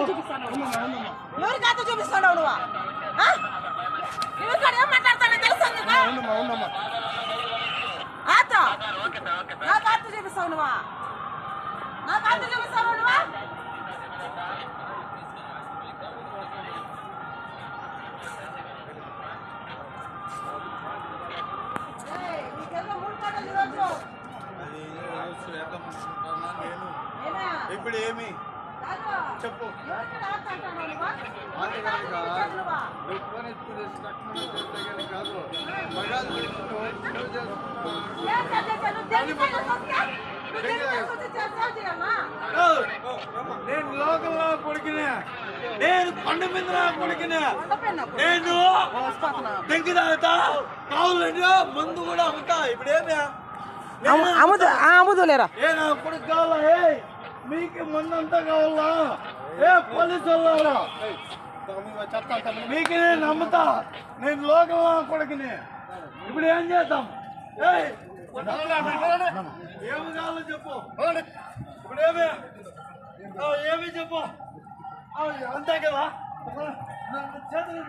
ఎవరికి ఆత చూపిస్తున్నావు నువ్వు? ఎవరికాడ ఏం మాట్లాడతానో తెలుసా నీకు? ఆత నాకు ఆత చూపిస్తావు నువ్వా? నాకు ఆత చూపిస్తావు నువ్వా? నీకెందుకు మూడు పాటలు ఈరోజు? ఇప్పుడు ఏమి చెప్పు. నేను లోకల్లో కొడుకునే, నేను కొండ మీద కొడుకునే, నేను దెంకి తాగుతా, కావాలంటే మందు కూడా అమ్ముతా. ఇప్పుడు ఏమి అమ్ముదులేరా? ఏ నా కొడుకు కావాలా? మీకు మందు అంతా కావాలా? ఏ పోలీసు వాళ్ళ మీకు నేను నమ్ముతా. నేను లోకల్లో కొడుకునే. ఇప్పుడు ఏం చేద్దాం? ఏమి కావాలో చెప్పు. ఇప్పుడు ఏమి చెప్పు. అంతే కదా? చేతులు